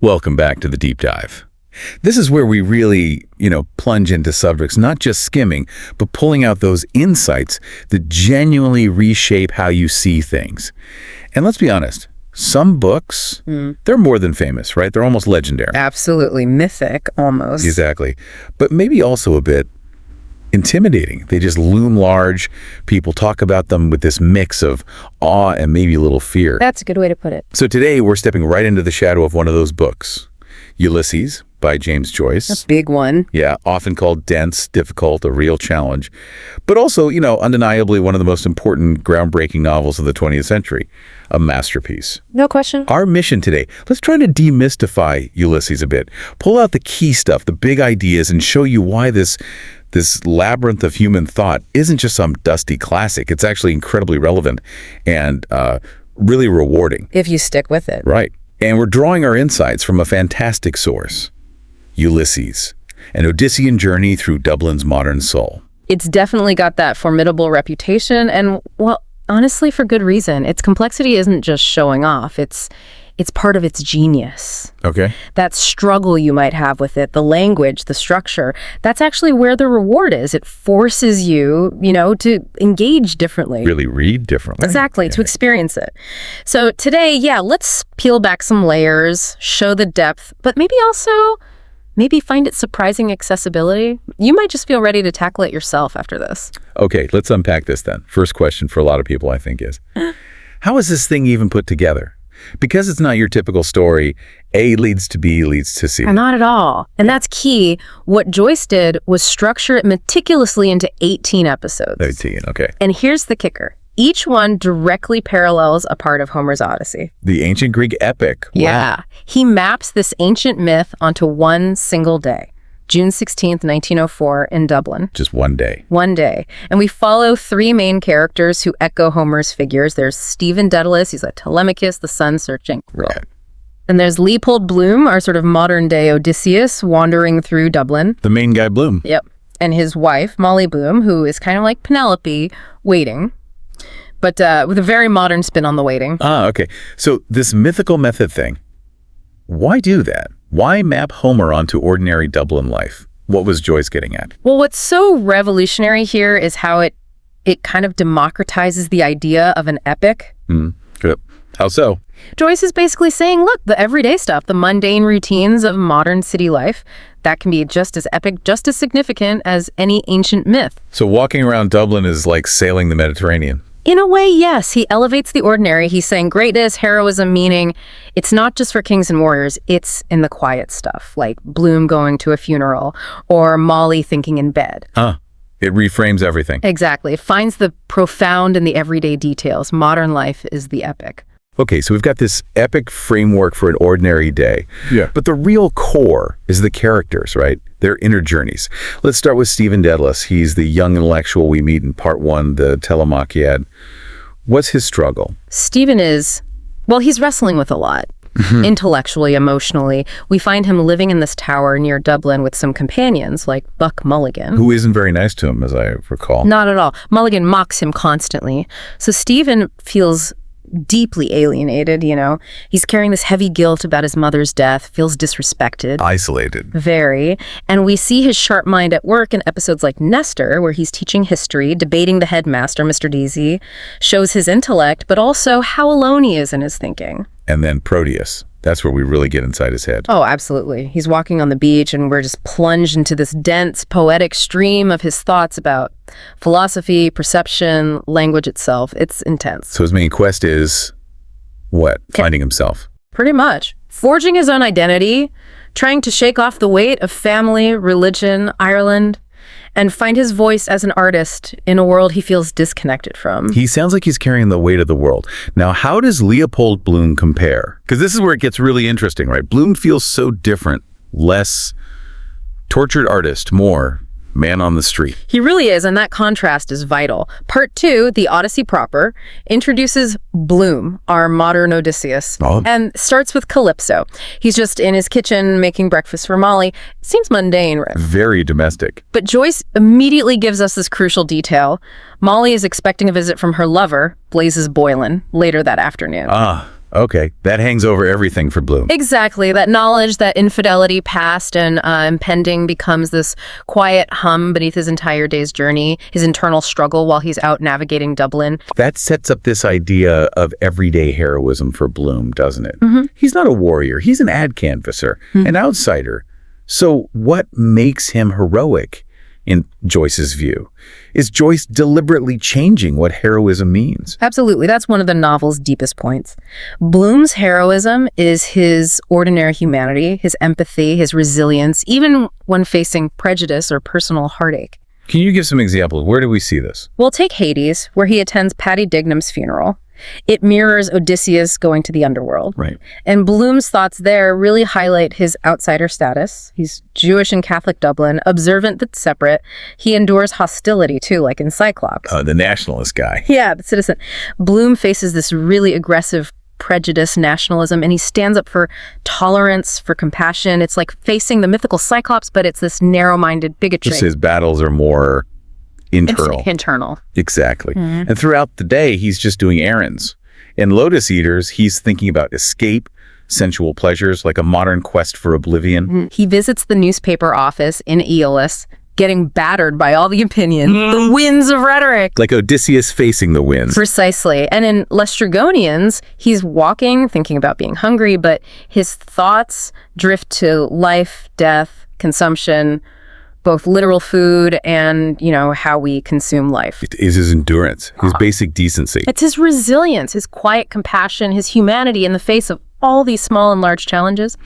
Welcome back to the Deep Dive. This is where we really, plunge into subjects, not just skimming, but pulling out those insights that genuinely reshape how you see things. And let's be honest, some books, they're more than famous, right? They're almost legendary. Absolutely. Mythic, almost. Exactly. But maybe also a bit intimidating. They just loom large. People talk about them with this mix of awe and maybe a little fear. That's a good way to put it. So today we're stepping right into the shadow of one of those books, Ulysses by James Joyce. A big one. Yeah, often called dense, difficult, a real challenge. But also, undeniably one of the most important, groundbreaking novels of the 20th century. A masterpiece. No question. Our mission today, let's try to demystify Ulysses a bit. Pull out the key stuff, the big ideas, and show you why this labyrinth of human thought isn't just some dusty classic. It's actually incredibly relevant and really rewarding. If you stick with it. Right. And we're drawing our insights from a fantastic source, Ulysses, an Odyssean journey through Dublin's modern soul. It's definitely got that formidable reputation, and, well, honestly, for good reason. Its complexity isn't just showing off. It's part of its genius. Okay. That struggle you might have with it, the language, the structure, that's actually where the reward is. It forces you, to engage differently. Really read differently. Exactly, to experience it. So today, let's peel back some layers, show the depth, but maybe also find its surprising accessibility. You might just feel ready to tackle it yourself after this. Okay, let's unpack this then. First question for a lot of people, I think, is, how is this thing even put together? Because it's not your typical story, A leads to B leads to C. Not at all. And that's key. What Joyce did was structure it meticulously into 18 episodes. 18, okay. And here's the kicker. Each one directly parallels a part of Homer's Odyssey. The ancient Greek epic. Wow. Yeah. He maps this ancient myth onto one single day. June 16th, 1904, in Dublin. Just one day. One day. And we follow three main characters who echo Homer's figures. There's Stephen Dedalus, he's like Telemachus, the sun searching. Right. And there's Leopold Bloom, our sort of modern-day Odysseus, wandering through Dublin. The main guy, Bloom. Yep. And his wife, Molly Bloom, who is kind of like Penelope, waiting. But with a very modern spin on the waiting. Ah, okay. So this mythical method thing, why do that? Why map Homer onto ordinary Dublin life? What was Joyce getting at? Well, what's so revolutionary here is how it kind of democratizes the idea of an epic. Good. How so? Joyce is basically saying, look, the everyday stuff, the mundane routines of modern city life, that can be just as epic, just as significant as any ancient myth. So walking around Dublin is like sailing the Mediterranean. In a way, yes. He elevates the ordinary. He's saying greatness, heroism, meaning it's not just for kings and warriors. It's in the quiet stuff, like Bloom going to a funeral or Molly thinking in bed. It reframes everything. Exactly. It finds the profound in the everyday details. Modern life is the epic. Okay, so we've got this epic framework for an ordinary day. Yeah. But the real core is the characters, right? Their inner journeys. Let's start with Stephen Dedalus. He's the young intellectual we meet in part one, the Telemachiad. What's his struggle? Stephen he's wrestling with a lot. Intellectually, emotionally. We find him living in this tower near Dublin with some companions, like Buck Mulligan. Who isn't very nice to him, as I recall. Not at all. Mulligan mocks him constantly. So Stephen feels deeply alienated, He's carrying this heavy guilt about his mother's death, feels disrespected. Isolated. Very. And we see his sharp mind at work in episodes like Nestor, where he's teaching history, debating the headmaster, Mr. Deasy, shows his intellect, but also how alone he is in his thinking. And then Proteus. That's where we really get inside his head. Oh, absolutely. He's walking on the beach and we're just plunged into this dense, poetic stream of his thoughts about philosophy, perception, language itself. It's intense. So his main quest is what? Finding himself. Pretty much. Forging his own identity, trying to shake off the weight of family, religion, Ireland, and find his voice as an artist in a world he feels disconnected from. He sounds like he's carrying the weight of the world. Now, how does Leopold Bloom compare? Because this is where it gets really interesting, right? Bloom feels so different, less tortured artist, more man on the street. He really is, and that contrast is vital. Part 2, the Odyssey proper, introduces Bloom, our modern Odysseus, and starts with Calypso. He's just in his kitchen making breakfast for Molly. Seems mundane, right? Very domestic. But Joyce immediately gives us this crucial detail. Molly is expecting a visit from her lover, Blazes Boylan, later that afternoon. Okay, that hangs over everything for Bloom. Exactly. That knowledge that infidelity past and impending becomes this quiet hum beneath his entire day's journey, his internal struggle while he's out navigating Dublin. That sets up this idea of everyday heroism for Bloom, doesn't it? Mm-hmm. He's not a warrior. He's an ad canvasser, an outsider. So what makes him heroic in Joyce's view? Is Joyce deliberately changing what heroism means? Absolutely. That's one of the novel's deepest points. Bloom's heroism is his ordinary humanity, his empathy, his resilience, even when facing prejudice or personal heartache. Can you give some examples? Where do we see this? Well, take Hades, where he attends Patty Dignam's funeral. It mirrors Odysseus going to the underworld. Right. And Bloom's thoughts there really highlight his outsider status. He's Jewish in Catholic Dublin, observant but separate. He endures hostility, too, like in Cyclops. The nationalist guy. Yeah, the citizen. Bloom faces this really aggressive prejudice, nationalism, and he stands up for tolerance, for compassion. It's like facing the mythical Cyclops, but it's this narrow-minded bigotry. Just his battles are more internal. Internal. Exactly. And throughout the day, he's just doing errands. In Lotus Eaters, he's thinking about escape, sensual pleasures, like a modern quest for oblivion. He visits the newspaper office in Aeolus, getting battered by all the opinions, the winds of rhetoric. Like Odysseus facing the winds. Precisely. And in Lestrygonians, he's walking, thinking about being hungry, but his thoughts drift to life, death, consumption, both literal food and, how we consume life. It is his endurance, his basic decency. It's his resilience, his quiet compassion, his humanity in the face of all these small and large challenges.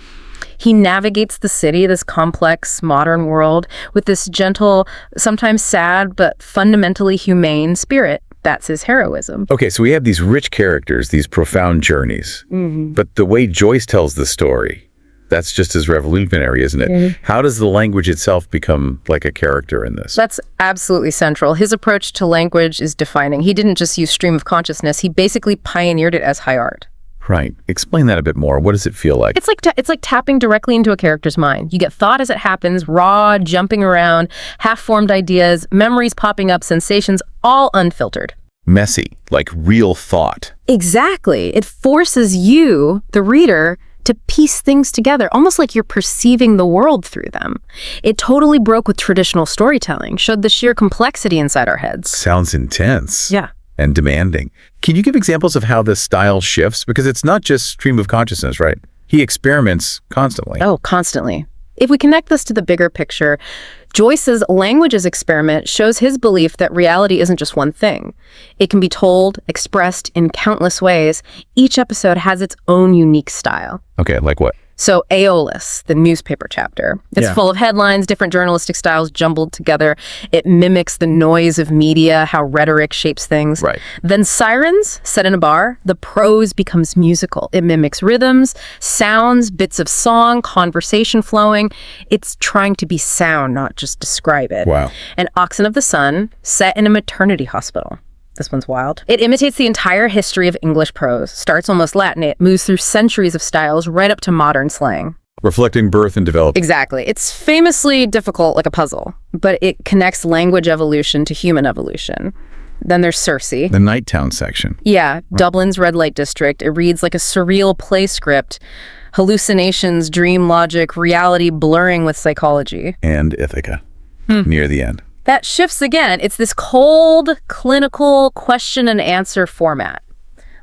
He navigates the city, this complex, modern world, with this gentle, sometimes sad, but fundamentally humane spirit. That's his heroism. Okay, so we have these rich characters, these profound journeys. But the way Joyce tells the story, that's just as revolutionary, isn't it? How does the language itself become like a character in this? That's absolutely central. His approach to language is defining. He didn't just use stream of consciousness. He basically pioneered it as high art. Right. Explain that a bit more. What does it feel like? It's like tapping directly into a character's mind. You get thought as it happens, raw, jumping around, half-formed ideas, memories popping up, sensations, all unfiltered. Messy, like real thought. Exactly. It forces you, the reader, to piece things together, almost like you're perceiving the world through them. It totally broke with traditional storytelling, showed the sheer complexity inside our heads. Sounds intense. Yeah. And demanding. Can you give examples of how this style shifts? Because it's not just stream of consciousness, right? He experiments constantly. Oh, constantly. If we connect this to the bigger picture, Joyce's languages experiment shows his belief that reality isn't just one thing. It can be told, expressed in countless ways. Each episode has its own unique style. Okay, like what? So Aeolus, the newspaper chapter, it's full of headlines, different journalistic styles jumbled together. It mimics the noise of media, how rhetoric shapes things. Right. Then Sirens, set in a bar, the prose becomes musical. It mimics rhythms, sounds, bits of song, conversation flowing. It's trying to be sound, not just describe it. Wow. And Oxen of the Sun, set in a maternity hospital. This one's wild. It imitates the entire history of English prose. Starts almost Latin. It moves through centuries of styles right up to modern slang. Reflecting birth and development. Exactly. It's famously difficult, like a puzzle, but it connects language evolution to human evolution. Then there's Circe. The Nighttown section. Yeah, Dublin's red light district. It reads like a surreal play script. Hallucinations, dream logic, reality blurring with psychology. And Ithaca. Near the end. That shifts again. It's this cold, clinical question and answer format,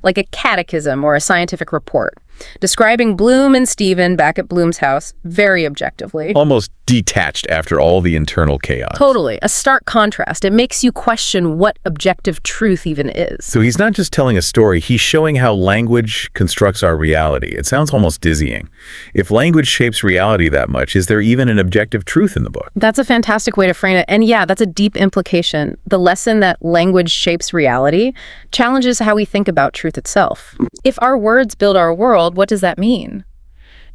like a catechism or a scientific report, describing Bloom and Stephen back at Bloom's house very objectively. Almost detached after all the internal chaos. Totally. A stark contrast. It makes you question what objective truth even is. So he's not just telling a story, he's showing how language constructs our reality. It sounds almost dizzying. If language shapes reality that much, is there even an objective truth in the book? That's a fantastic way to frame it. And yeah, that's a deep implication. The lesson that language shapes reality challenges how we think about truth itself. If our words build our world, what does that mean?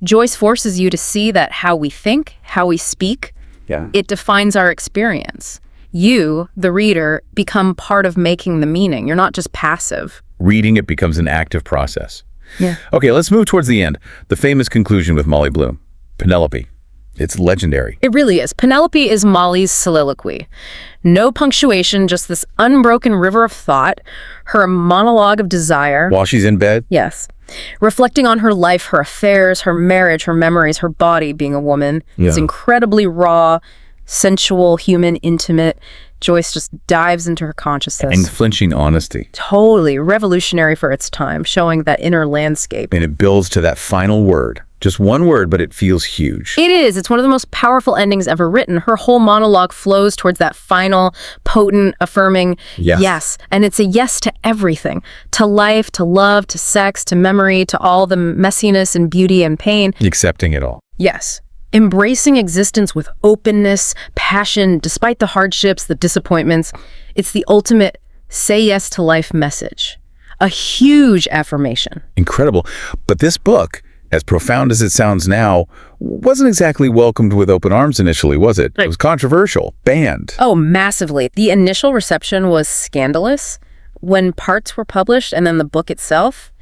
Joyce forces you to see that how we think, how we speak, it defines our experience. You, the reader, become part of making the meaning. You're not just passive. Reading it becomes an active process. Yeah. Okay, let's move towards the end. The famous conclusion with Molly Bloom. Penelope. It's legendary. It really is. Penelope is Molly's soliloquy. No punctuation, just this unbroken river of thought, her monologue of desire. While she's in bed? Yes. reflecting on her life, her affairs, her marriage, her memories, her body being a woman. It's incredibly raw, sensual, human, intimate. Joyce just dives into her consciousness. And flinching honesty. Totally revolutionary for its time, showing that inner landscape. And it builds to that final word. Just one word, but it feels huge. It is. It's one of the most powerful endings ever written. Her whole monologue flows towards that final, potent, affirming yes. And it's a yes to everything. To life, to love, to sex, to memory, to all the messiness and beauty and pain. Accepting it all. Yes. Embracing existence with openness, passion, despite the hardships, the disappointments. It's the ultimate say yes to life message. A huge affirmation. Incredible. But this book, as profound as it sounds now, wasn't exactly welcomed with open arms initially, was it? It was controversial, banned. Oh, massively. The initial reception was scandalous. When parts were published and then the book itself,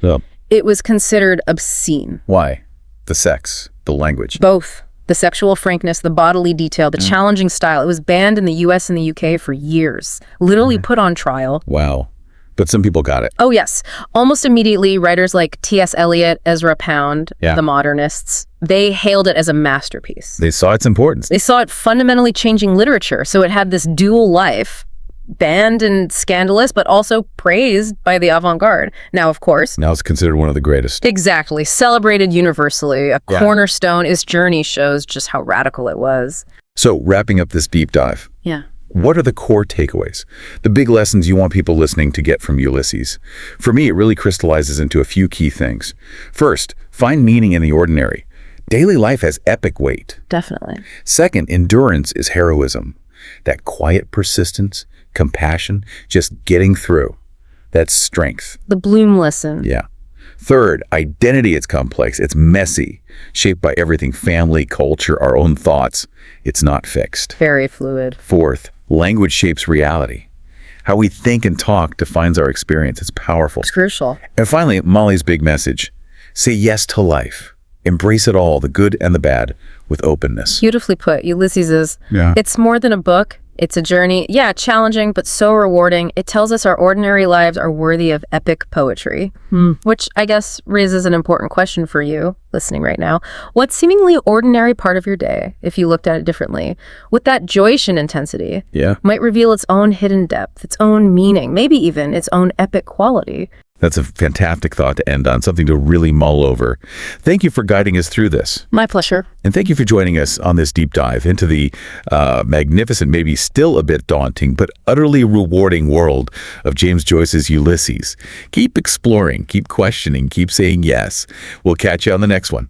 it was considered obscene. Why? The sex, the language. Both. The sexual frankness, the bodily detail, the challenging style. It was banned in the US and the UK for years. Literally put on trial. Wow. But some people got it. Oh, yes. Almost immediately, writers like T.S. Eliot, Ezra Pound, the Modernists, they hailed it as a masterpiece. They saw its importance. They saw it fundamentally changing literature. So it had this dual life, banned and scandalous, but also praised by the avant-garde. Now, of course. Now it's considered one of the greatest. Exactly. Celebrated universally. A cornerstone. Its journey shows just how radical it was. So, wrapping up this deep dive. Yeah. What are the core takeaways? The big lessons you want people listening to get from Ulysses? For me, it really crystallizes into a few key things. First, find meaning in the ordinary. Daily life has epic weight. Definitely. Second, endurance is heroism. That quiet persistence, compassion, just getting through. That's strength. The Bloom lesson. Yeah. Third, identity is complex. It's messy, shaped by everything: family, culture, our own thoughts. It's not fixed. Very fluid. Fourth, language shapes reality. How we think and talk defines our experience. It's powerful. It's crucial. And finally, Molly's big message: say yes to life. Embrace it all, the good and the bad, with openness. Beautifully put. Ulysses is, it's more than a book. It's a journey. Yeah, challenging, but so rewarding. It tells us our ordinary lives are worthy of epic poetry, which I guess raises an important question for you listening right now. What seemingly ordinary part of your day, if you looked at it differently, with that Joycian intensity, might reveal its own hidden depth, its own meaning, maybe even its own epic quality? That's a fantastic thought to end on, something to really mull over. Thank you for guiding us through this. My pleasure. And thank you for joining us on this deep dive into the magnificent, maybe still a bit daunting, but utterly rewarding world of James Joyce's Ulysses. Keep exploring, keep questioning, keep saying yes. We'll catch you on the next one.